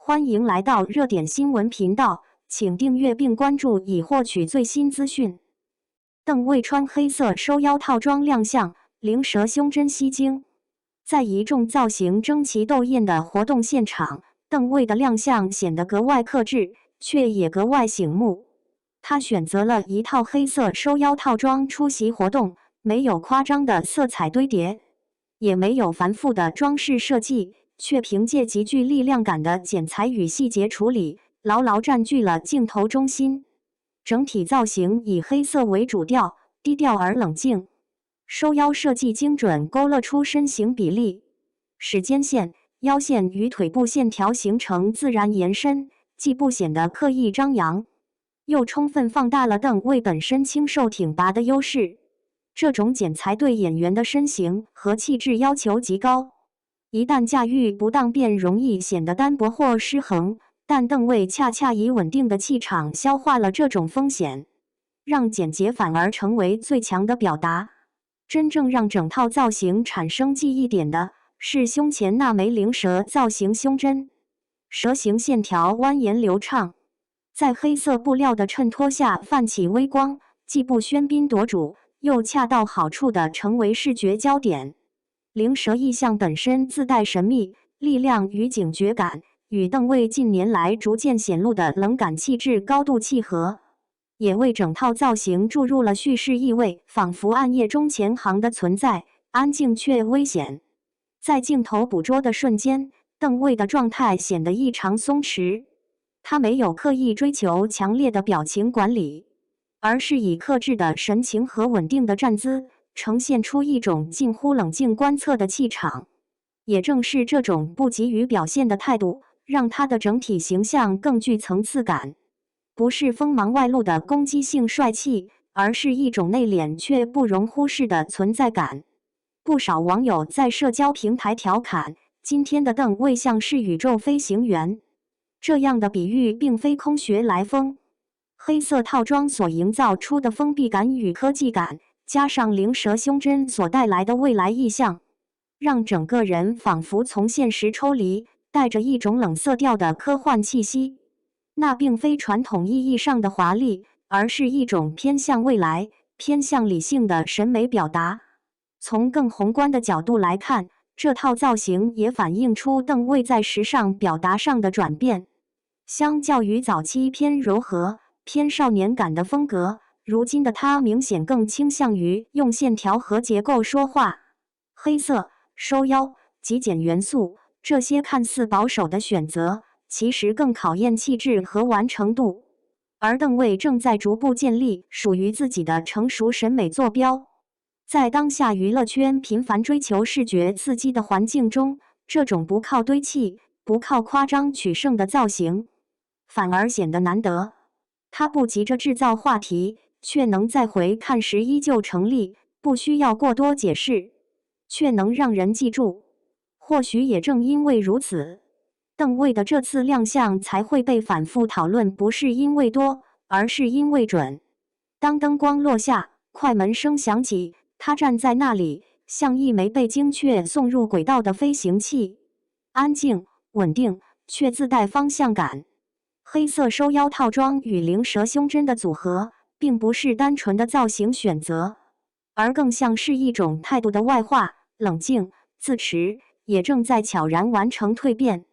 欢迎来到热点新闻频道，请订阅并关注以获取最新资讯。邓为穿黑色收腰套装亮相，灵蛇胸针吸睛。在一众造型争奇斗艳的活动现场，邓为的亮相显得格外克制，却也格外醒目。他选择了一套黑色收腰套装出席活动，没有夸张的色彩堆叠，也没有繁复的装饰设计，却凭借极具力量感的剪裁与细节处理，牢牢占据了镜头中心。整体造型以黑色为主调，低调而冷静。收腰设计精准勾勒出身形比例，使肩线、腰线与腿部线条形成自然延伸，既不显得刻意张扬，又充分放大了邓为本身清瘦挺拔的优势。这种剪裁对演员的身形和气质要求极高，一旦驾驭不当便容易显得单薄或失衡，但邓为恰恰以稳定的气场消化了这种风险，让简洁反而成为最强的表达。真正让整套造型产生记忆点的是胸前那枚灵蛇造型胸针，蛇形线条蜿蜒流畅，在黑色布料的衬托下泛起微光，既不喧宾夺主，又恰到好处地成为视觉焦点。灵蛇意象本身自带神秘、力量与警觉感，与邓为近年来逐渐显露的冷感气质高度契合，也为整套造型注入了叙事意味，仿佛暗夜中前行的存在，安静却危险。在镜头捕捉的瞬间，邓为的状态显得异常松弛，他没有刻意追求强烈的表情管理，而是以克制的神情和稳定的站姿，呈现出一种近乎冷静观测的气场。也正是这种不急于表现的态度，让他的整体形象更具层次感。不是锋芒外露的攻击性帅气，而是一种内敛却不容忽视的存在感。不少网友在社交平台调侃，今天的邓为像是宇宙飞行员。这样的比喻并非空穴来风。黑色套装所营造出的封闭感与科技感，加上灵蛇胸针所带来的未来意象，让整个人仿佛从现实抽离，带着一种冷色调的科幻气息。那并非传统意义上的华丽，而是一种偏向未来、偏向理性的审美表达。从更宏观的角度来看，这套造型也反映出邓为在时尚表达上的转变。相较于早期偏柔和、偏少年感的风格，如今的他明显更倾向于用线条和结构说话。黑色、收腰、极简元素，这些看似保守的选择，其实更考验气质和完成度。而邓为正在逐步建立属于自己的成熟审美坐标。在当下娱乐圈频繁追求视觉刺激的环境中，这种不靠堆砌、不靠夸张取胜的造型，反而显得难得。他不急着制造话题，却能在回看时依旧成立，不需要过多解释，却能让人记住。或许也正因为如此，邓为的这次亮相才会被反复讨论，不是因为多，而是因为准。当灯光落下，快门声响起，他站在那里，像一枚被精确送入轨道的飞行器，安静、稳定，却自带方向感。黑色收腰套装与灵蛇胸针的组合，并不是单纯的造型选择，而更像是一种态度的外化，冷静、自持，也正在悄然完成蜕变。